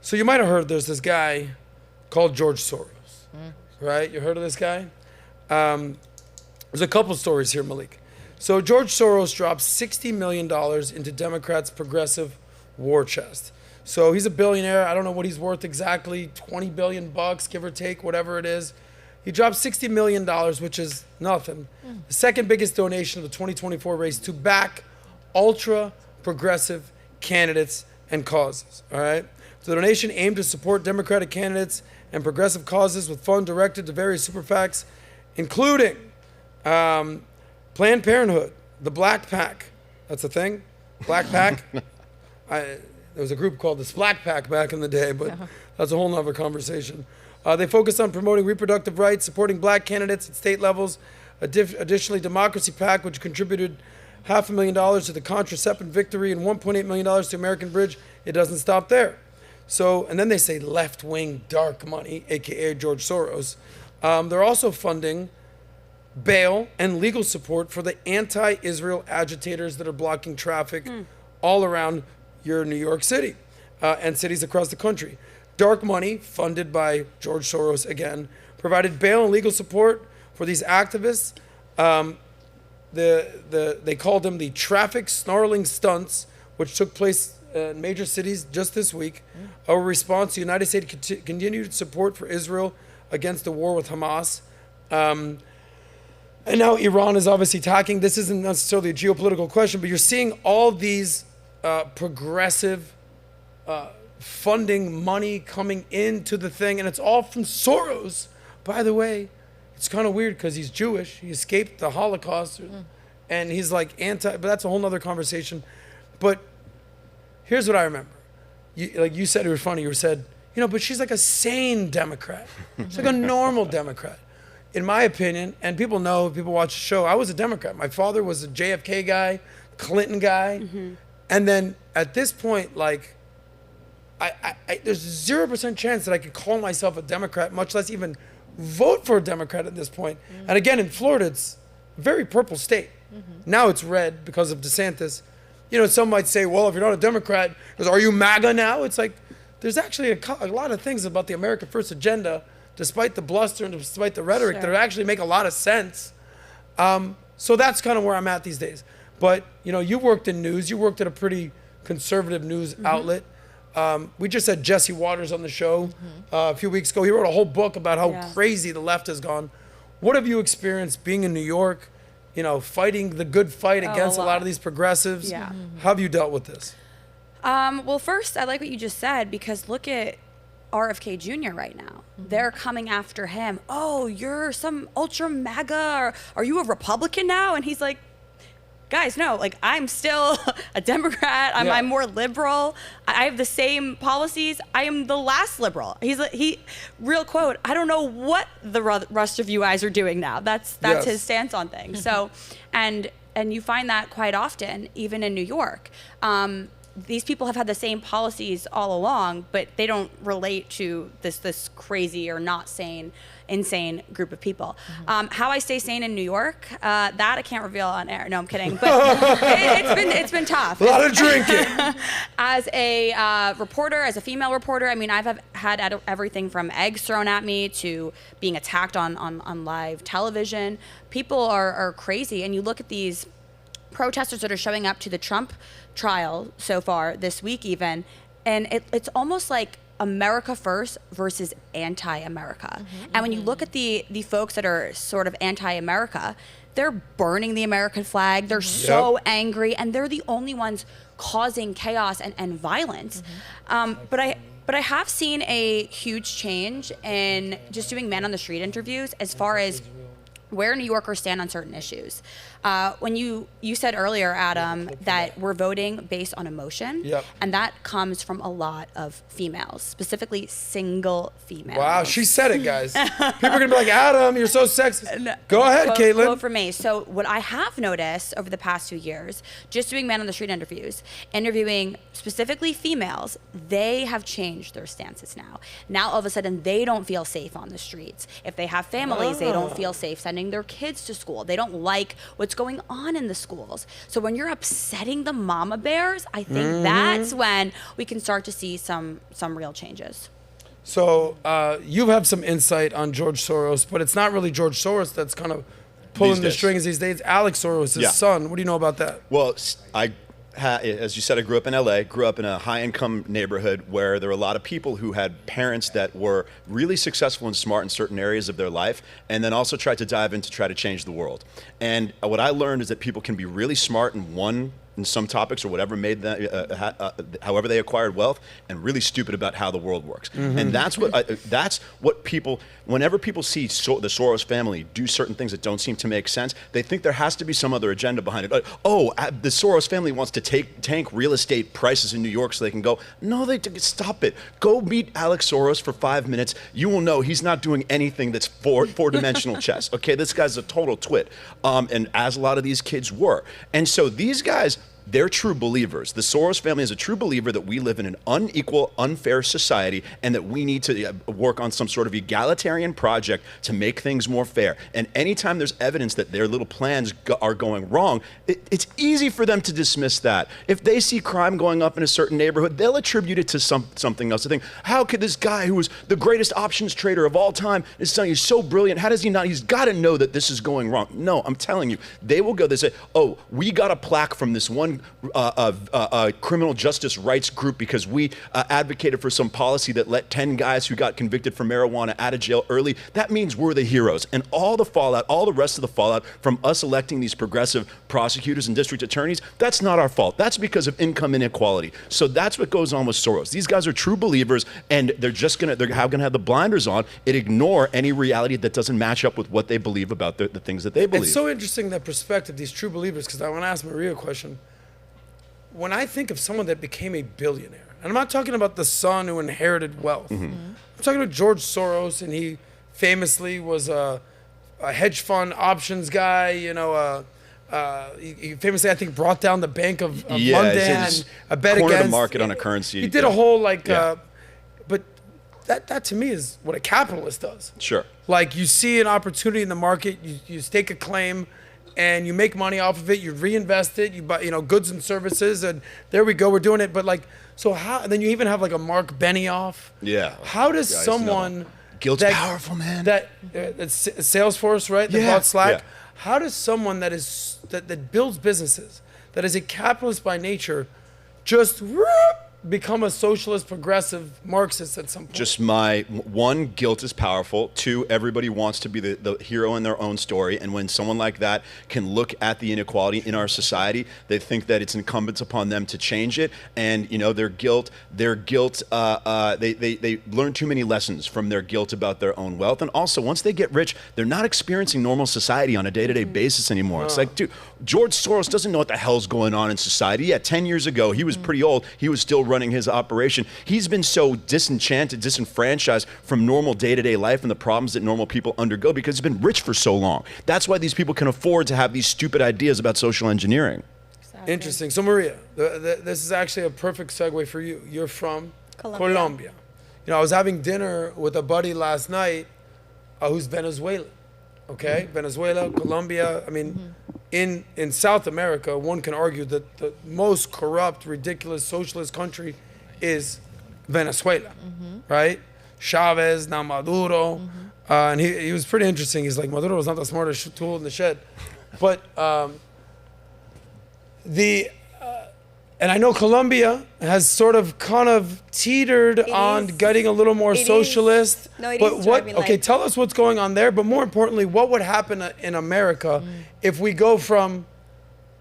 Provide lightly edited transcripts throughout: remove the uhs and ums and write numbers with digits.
So you might have heard there's this guy called George Soros, right? You heard of this guy? There's a couple stories here, Malik. So George Soros dropped $60 million into Democrats' progressive war chest. So he's a billionaire. I don't know what he's worth exactly, 20 billion bucks, give or take, whatever it is. He dropped $60 million, which is nothing. The second biggest donation of the 2024 race to back ultra-progressive candidates and causes, all right? The donation aimed to support Democratic candidates and progressive causes with funds directed to various super PACs, including Planned Parenthood, the Black Pack. That's a thing? Black Pack? There was a group called the Splack Pack back in the day, but that's a whole nother conversation. They focus on promoting reproductive rights, supporting black candidates at state levels. Additionally, Democracy PAC, which contributed $500,000 to the contraceptive victory and $1.8 million to American Bridge. It doesn't stop there. So, and then they say left-wing dark money, AKA George Soros. They're also funding bail and legal support for the anti-Israel agitators that are blocking traffic all around your New York City and cities across the country. Dark money, funded by George Soros again, provided bail and legal support for these activists. They called them the traffic snarling stunts, which took place in major cities just this week. A response to United States continued support for Israel against the war with Hamas. And now Iran is obviously attacking. This isn't necessarily a geopolitical question, but you're seeing all these progressive funding money coming into the thing, and it's all from Soros. By the way, it's kind of weird because he's Jewish. He escaped the Holocaust, and he's like but that's a whole nother conversation. But here's what I remember. You said it was funny. You said, but she's like a sane Democrat. She's like a normal Democrat. In my opinion, and people know, people watch the show, I was a Democrat. My father was a JFK guy, Clinton guy. And then at this point, like, there's 0% chance that I could call myself a Democrat, much less even vote for a Democrat at this point. And again, in Florida, it's a very purple state. Now it's red because of DeSantis. Some might say, well, if you're not a Democrat, are you MAGA now? It's like, there's actually a lot of things about the America First agenda, despite the bluster and despite the rhetoric, that actually make a lot of sense. So that's kind of where I'm at these days. But, you worked in news. You worked at a pretty conservative news outlet. We just had Jesse Waters on the show a few weeks ago. He wrote a whole book about how crazy the left has gone. What have you experienced being in New York, fighting the good fight against a lot of these progressives? How have you dealt with this? Well, first, I like what you just said, because look at RFK Jr. right now. They're coming after him. Oh, you're some ultra MAGA, or are you a Republican now? And he's like, guys, no, like, I'm still a Democrat. I'm more liberal. I have the same policies. I am the last liberal. Real quote, I don't know what the rest of you guys are doing now. That's his stance on things. So, and you find that quite often, even in New York. These people have had the same policies all along, but they don't relate to this crazy or not sane, insane group of people. How I stay sane in New York, that I can't reveal on air. No, I'm kidding. But it's been tough. A lot of drinking. As a reporter, as a female reporter, I mean, I've had everything from eggs thrown at me to being attacked on live television. People are crazy, and you look at these protesters that are showing up to the Trump trial so far this week even, and it's almost like America first versus anti-America. And when you look at the folks that are sort of anti-America, they're burning the American flag. They're so angry, and they're the only ones causing chaos and violence. But I have seen a huge change in just doing man on the street interviews as far as where New Yorkers stand on certain issues. When you said earlier, Adam, that we're voting based on emotion, and that comes from a lot of females, specifically single females. Wow, she said it, guys. People are gonna be like, Adam, you're so sexist. Go ahead, Caitlin. Quote from me. So what I have noticed over the past 2 years, just doing man on the street interviews, interviewing specifically females, they have changed their stances now. Now all of a sudden they don't feel safe on the streets. If they have families, they don't feel safe sending sending their kids to school. They don't like what's going on in the schools. So when you're upsetting the mama bears, I think that's when we can start to see some real changes. So you have some insight on George Soros, but it's not really George Soros that's kind of pulling the strings these days. Alex Soros, his son. What do you know about that? Well, as you said, I grew up in LA, grew up in a high-income neighborhood where there were a lot of people who had parents that were really successful and smart in certain areas of their life, and then also tried to dive in to try to change the world. And what I learned is that people can be really smart in some topics or whatever made them, however they acquired wealth, and really stupid about how the world works. And that's what people, whenever people see the Soros family do certain things that don't seem to make sense, they think there has to be some other agenda behind it. The Soros family wants to tank real estate prices in New York so they can go. No, stop it. Go meet Alex Soros for 5 minutes. You will know he's not doing anything that's four-dimensional chess. Okay, this guy's a total twit, and as a lot of these kids were. And so these guys, they're true believers. The Soros family is a true believer that we live in an unequal, unfair society and that we need to work on some sort of egalitarian project to make things more fair. And anytime there's evidence that their little plans are going wrong, it's easy for them to dismiss that. If they see crime going up in a certain neighborhood, they'll attribute it to something else. They think, how could this guy who was the greatest options trader of all time, is telling you so brilliant, how does he not? He's got to know that this is going wrong. No, I'm telling you, they will go, they say, oh, we got a plaque from this one criminal justice rights group because we advocated for some policy that let 10 guys who got convicted for marijuana out of jail early. That means we're the heroes. And all the fallout, all the rest of the fallout from us electing these progressive prosecutors and district attorneys, that's not our fault. That's because of income inequality. So that's what goes on with Soros. These guys are true believers, and they're going to have the blinders on and ignore any reality that doesn't match up with what they believe about the things that they believe. It's so interesting, that perspective, these true believers, because I want to ask Maria a question. When I think of someone that became a billionaire, and I'm not talking about the son who inherited wealth. I'm talking about George Soros, and he famously was a hedge fund options guy. You know, he famously, I think, brought down the Bank of London and a bet cornered against the market on a currency. He did a whole but that to me is what a capitalist does. Sure. Like, you see an opportunity in the market, you stake a claim, and you make money off of it, you reinvest it, you buy, goods and services, and there we go, we're doing it. But so how, and then you even have like a Mark Benioff. Yeah. How does someone... Guilt's powerful, man. It's Salesforce, right? That bought Slack. Yeah. How does someone that builds businesses, that is a capitalist by nature, just become a socialist, progressive, Marxist at some point? Just one, guilt is powerful. Two, everybody wants to be the hero in their own story. And when someone like that can look at the inequality in our society, they think that it's incumbent upon them to change it. And, their guilt, they learn too many lessons from their guilt about their own wealth. And also, once they get rich, they're not experiencing normal society on a day-to-day basis anymore. It's like, dude, George Soros doesn't know what the hell's going on in society. Yeah, 10 years ago, he was pretty old. He was still running his operation. He's been so disenfranchised from normal day-to-day life and the problems that normal people undergo because he's been rich for so long. That's why these people can afford to have these stupid ideas about social engineering. Exactly. Interesting. So Maria, this is actually a perfect segue for you. You're from Colombia. I was having dinner with a buddy last night who's Venezuelan. Okay? Venezuela, Colombia. I mean, in South America, one can argue that the most corrupt, ridiculous socialist country is Venezuela, right? Chavez, now Maduro. And he was pretty interesting. He's like, Maduro was not the smartest tool in the shed. But and I know Colombia has sort of kind of teetered on getting a little more socialist. Okay, tell us what's going on there. But more importantly, what would happen in America if we go from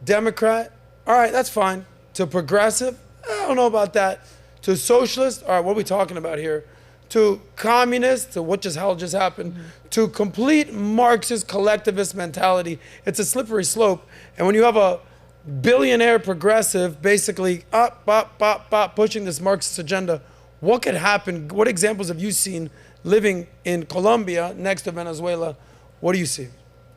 Democrat, all right, that's fine, to progressive, I don't know about that, to socialist, all right, what are we talking about here? To communist, to what hell just happened, to complete Marxist collectivist mentality. It's a slippery slope. And when you have a billionaire progressive basically pushing this Marxist agenda, what could happen? What examples have you seen living in Colombia next to Venezuela? What do you see?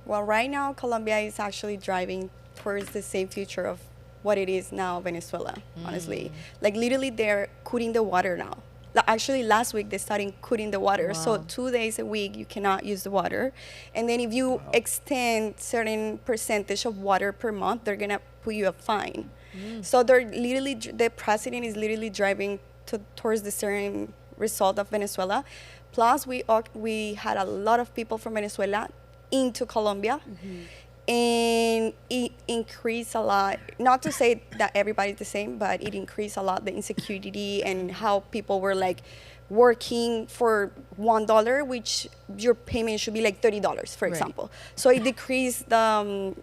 Well, right now, Colombia is actually driving towards the same future of what it is now, Venezuela, honestly. Like, literally, they're cutting the water now. actually last week they started cutting the water. So 2 days a week you cannot use the water. And then if you extend certain percentage of water per month, they're gonna put you a fine. So they're literally, the president is literally driving towards the same result of Venezuela. Plus we had a lot of people from Venezuela into Colombia. And it increased a lot, not to say that everybody's the same, but it increased a lot the insecurity and how people were like working for $1, which your payment should be like $30, for example. So it decreased the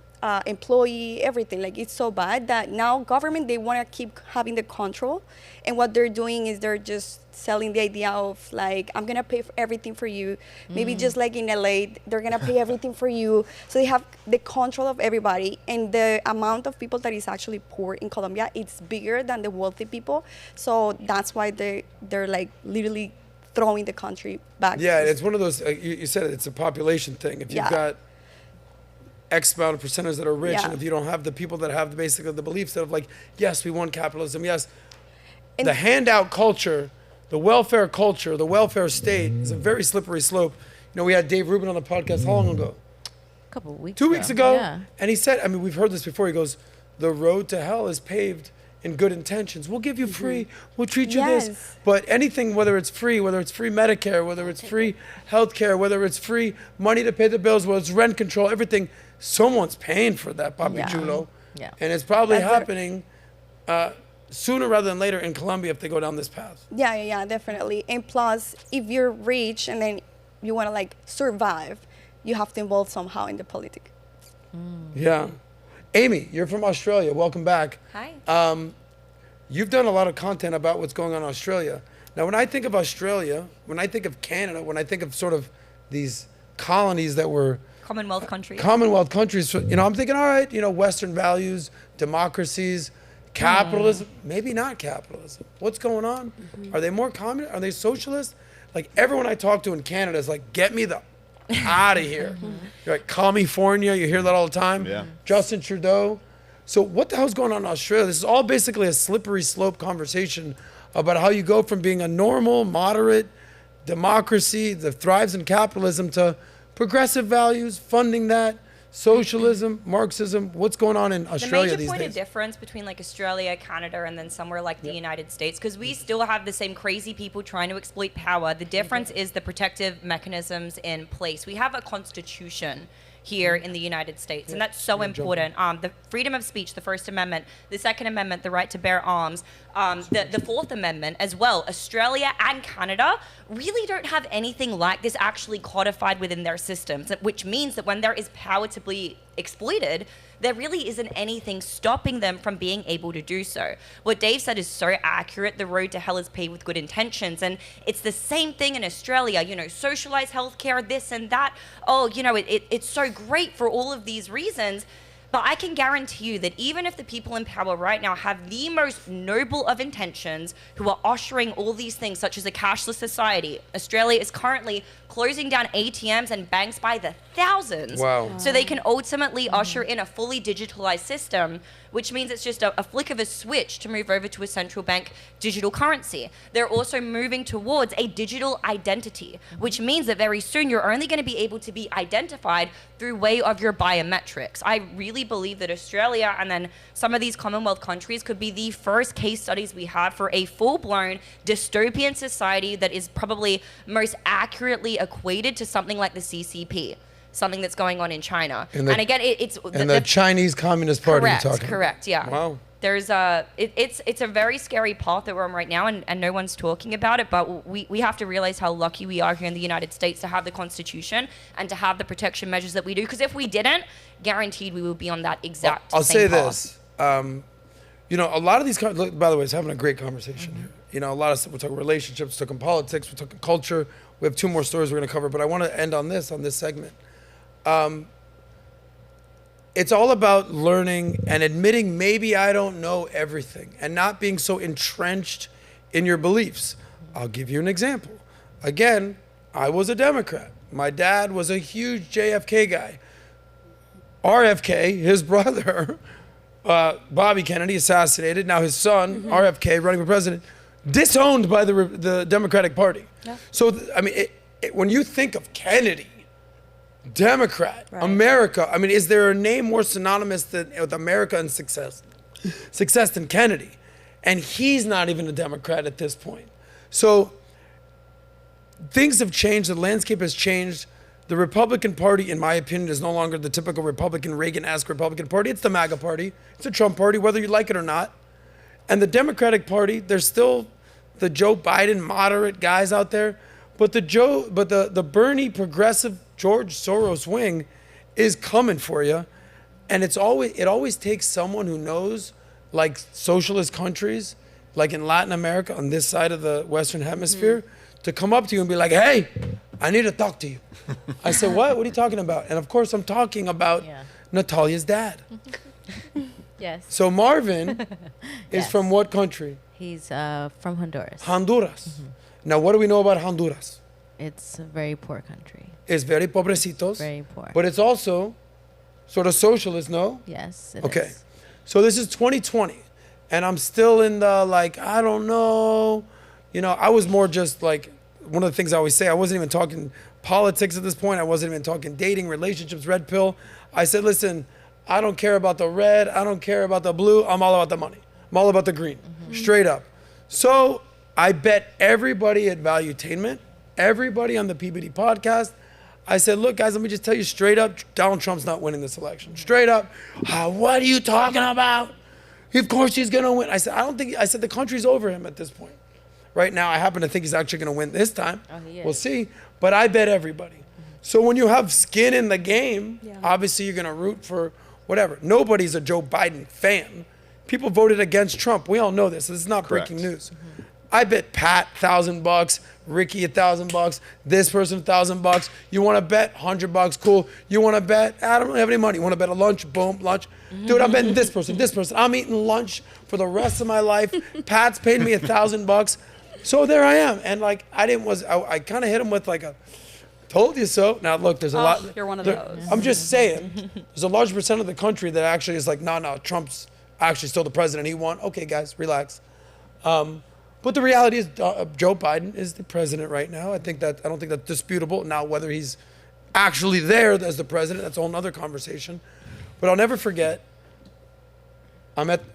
employee, everything. Like, it's so bad that now government, they want to keep having the control. And what they're doing is they're just selling the idea of like, I'm going to pay for everything for you. Maybe just like in LA, they're going to pay everything for you. So they have the control of everybody. And the amount of people that is actually poor in Colombia, it's bigger than the wealthy people. So that's why they're like literally throwing the country back. Yeah, it's one of those, you said it, it's a population thing. If you've got X amount of percentage that are rich, and if you don't have the people that have basically the beliefs that of like, yes, we want capitalism, yes. And the handout culture, the welfare culture, the welfare state is a very slippery slope. You know, we had Dave Rubin on the podcast how long ago? A couple of weeks 2 weeks ago. Yeah. And he said, I mean, we've heard this before. He goes, the road to hell is paved in good intentions. We'll give you free, we'll treat you this. But anything, whether it's free Medicare, whether it's free healthcare, whether it's free money to pay the bills, whether it's rent control, everything, someone's paying for that, Papi Chulo. Yeah. And it's probably happening sooner rather than later in Colombia if they go down this path. Yeah, definitely. And plus, if you're rich and then you want to like survive, you have to involve somehow in the politics. Yeah. Amy, you're from Australia. Welcome back. Hi. You've done a lot of content about what's going on in Australia. Now, when I think of Australia, when I think of Canada, when I think of sort of these colonies that were Commonwealth countries. Commonwealth countries, you know, I'm thinking, all right, you know, Western values, democracies, capitalism, maybe not capitalism. What's going on? Are they more communist? Are they socialist? Like, everyone I talk to in Canada is like, get me the out of here. You're like, California, you hear that all the time. Yeah. Justin Trudeau. So what the hell's going on in Australia? This is all basically a slippery slope conversation about how you go from being a normal, moderate democracy that thrives in capitalism to progressive values, funding that, socialism, Marxism. What's going on in Australia these days? The major point of difference between like Australia, Canada, and then somewhere like the United States, because we still have the same crazy people trying to exploit power. The difference is the protective mechanisms in place. We have a constitution here in the United States, and that's so important. The freedom of speech, the First Amendment, the Second Amendment, the right to bear arms, the Fourth Amendment as well. Australia and Canada really don't have anything like this actually codified within their systems, which means that when there is power to be exploited, there really isn't anything stopping them from being able to do so. What Dave said is so accurate. The road to hell is paved with good intentions. And it's the same thing in Australia, you know, socialized healthcare, this and that. Oh, you know, it's so great for all of these reasons. But I can guarantee you that even if the people in power right now have the most noble of intentions, who are ushering all these things, such as a cashless society, Australia is currently closing down ATMs and banks by the thousands. Wow. So they can ultimately usher in a fully digitalized system, which means it's just a flick of a switch to move over to a central bank digital currency. They're also moving towards a digital identity, which means that very soon you're only going to be able to be identified through way of your biometrics. I really believe that Australia and then some of these Commonwealth countries could be the first case studies we have for a full-blown dystopian society that is probably most accurately equated to something like the CCP, something that's going on in China. And again, it's the Chinese Communist Party. Correct, yeah. Wow. There's it's a very scary path that we're on right now, and no one's talking about it, but we have to realize how lucky we are here in the United States to have the Constitution and to have the protection measures that we do, because if we didn't, guaranteed we will be on that exact I'll say same path. this. You know, a lot of these, look, by the way, it's having a great conversation here. You know, a lot of stuff, we're talking relationships, we're talking politics, we're talking culture. We have 2 more stories we're going to cover, but I want to end on this segment. It's all about learning and admitting maybe I don't know everything and not being so entrenched in your beliefs. I'll give you an example. Again, I was a Democrat. My dad was a huge JFK guy. RFK, his brother, Bobby Kennedy, assassinated. Now his son, RFK, running for president. disowned by the Democratic Party. Yeah. So, I mean, when you think of Kennedy, Democrat, Right. America, I mean, is there a name more synonymous with America and success than Kennedy? And he's not even a Democrat at this point. So things have changed. The landscape has changed. The Republican Party, in my opinion, is no longer the typical Republican, Reagan-esque Republican Party. It's the MAGA Party. It's the Trump Party, whether you like it or not. And the Democratic Party, there's still the Joe Biden moderate guys out there, but the Bernie progressive George Soros wing is coming for you. And it always takes someone who knows, like socialist countries, like in Latin America on this side of the Western Hemisphere, to come up to you and be like, hey, I need to talk to you. I said, what? What are you talking about? And of course, I'm talking about Natalia's dad. Yes. So Marvin is Yes. from what country? He's from Honduras. Honduras. Now, what do we know about Honduras? It's a very poor country. It's very pobrecitos. Very poor. But it's also sort of socialist, no? Yes, it Okay. is. So this is 2020, and I'm still in the, like, I don't know. You know, I was more just like, one of the things I always say, I wasn't even talking politics at this point. I wasn't even talking dating, relationships, red pill. I said, listen, I don't care about the red. I don't care about the blue. I'm all about the money. I'm all about the green, straight up. So I bet everybody at Valuetainment, everybody on the PBD podcast, I said, look, guys, let me just tell you straight up, Donald Trump's not winning this election. Straight up. What are you talking about? Of course he's going to win. I said, the country's over him at this point. Right now, I happen to think he's actually going to win this time. Oh, he is. We'll see. But I bet everybody. So when you have skin in the game, obviously you're going to root for whatever. Nobody's a Joe Biden fan. People voted against Trump. We all know this. This is not Correct. breaking news. I bet Pat $1,000, Ricky $1,000, this person $1,000. You want to bet $100? Cool. You want to bet? I don't have any money. You want to bet a lunch? Boom, lunch. Dude, I'm betting this person. I'm eating lunch for the rest of my life. Pat's paid me $1,000. So there I am. And like, I kind of hit him with like a, told you so. Now look, there's a lot. You're one of those. I'm just saying, there's a large percent of the country that actually is like, no, Trump's actually still the president. He won. Okay, guys, relax. But the reality is, Joe Biden is the president right now. I don't think that's disputable. Now, whether he's actually there as the president, that's a whole other conversation. But I'll never forget.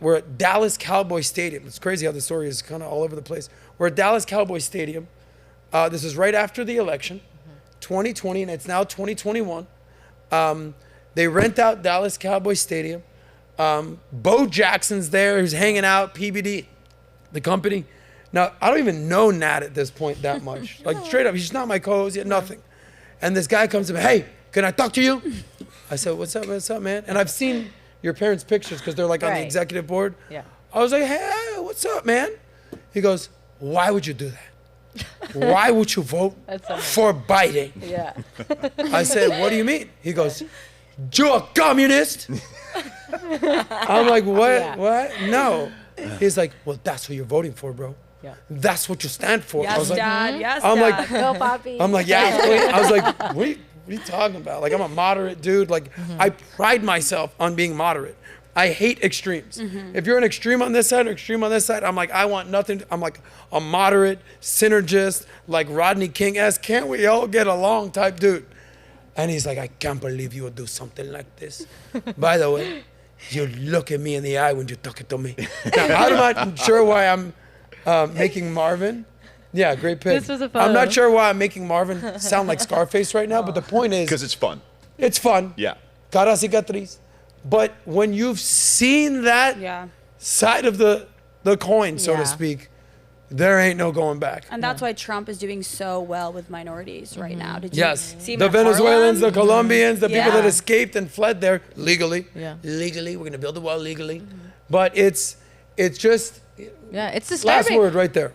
We're at Dallas Cowboy Stadium. It's crazy how the story is kind of all over the place. We're at Dallas Cowboy Stadium. This is right after the election, 2020, and it's now 2021. They rent out Dallas Cowboy Stadium. Bo Jackson's there, who's hanging out, PBD, the company. Now, I don't even know Nat at this point that much. Like, straight up, he's not my co-host, yet nothing. And this guy comes to me, hey, can I talk to you? I said, what's up, man? And I've seen your parents' pictures because they're like on the Right. executive board. Yeah. I was like, hey, what's up, man? He goes, why would you do that? Why would you vote for Biden? Yeah. I said, what do you mean? He goes, you're a communist? I'm like, what? Yeah. What? No. He's like, well, that's who you're voting for, bro. Yeah. That's what you stand for. I Yes, was like, Dad. Yes, I'm Dad. like, Go, Poppy. I'm like, yeah. I was like, what are you talking about? Like, I'm a moderate dude. Like, I pride myself on being moderate. I hate extremes. If you're an extreme on this side or extreme on this side, I'm like, I want nothing. I'm like a moderate, synergist, like Rodney King-esque, can't we all get along type dude. And he's like, I can't believe you would do something like this. By the way, you look at me in the eye when you're talking to me. Now, I'm not sure why I'm making Marvin. Yeah, great pick. This was a I'm photo. not sure why I'm making Marvin sound like Scarface right now, but the point is, Because it's fun. it's fun. Yeah. Cara cicatriz. But when you've seen that Yeah. side of the coin, so to Yeah. speak, there ain't no going back. And that's why Trump is doing so well with minorities right now. Did you Yes, see him the at Venezuelans, the Harlem? Colombians, the people Yeah. that escaped and fled there legally. Yeah. Legally, we're gonna build a wall legally. But it's just Yeah, it's last disturbing. word right there.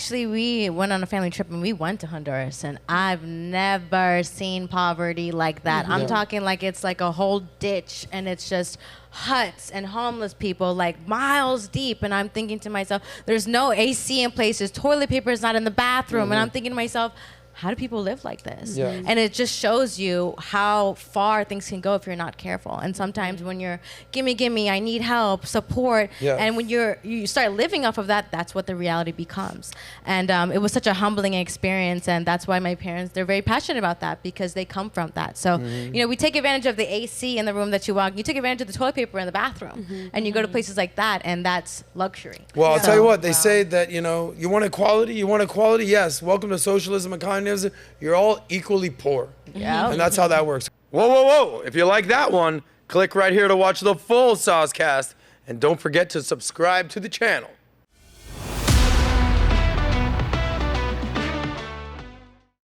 We went on a family trip and we went to Honduras, and I've never seen poverty like that. I'm talking like it's like a whole ditch and it's just huts and homeless people like miles deep. And I'm thinking to myself, there's no AC in place, there's toilet paper is not in the bathroom. And I'm thinking to myself, how do people live like this? Yeah. And it just shows you how far things can go if you're not careful. And sometimes when you're, gimme, I need help, support, Yeah. and when you start living off of that, that's what the reality becomes. And it was such a humbling experience, and that's why my parents, they're very passionate about that, because they come from that. So, we take advantage of the AC in the room that you walk. You take advantage of the toilet paper in the bathroom, and you go to places like that, and that's luxury. Well, I'll tell you what, they say that, you want equality, yes, welcome to socialism and communism. You're all equally poor. Yeah. And that's how that works. Whoa. If you like that one, click right here to watch the full SOSCAST. And don't forget to subscribe to the channel.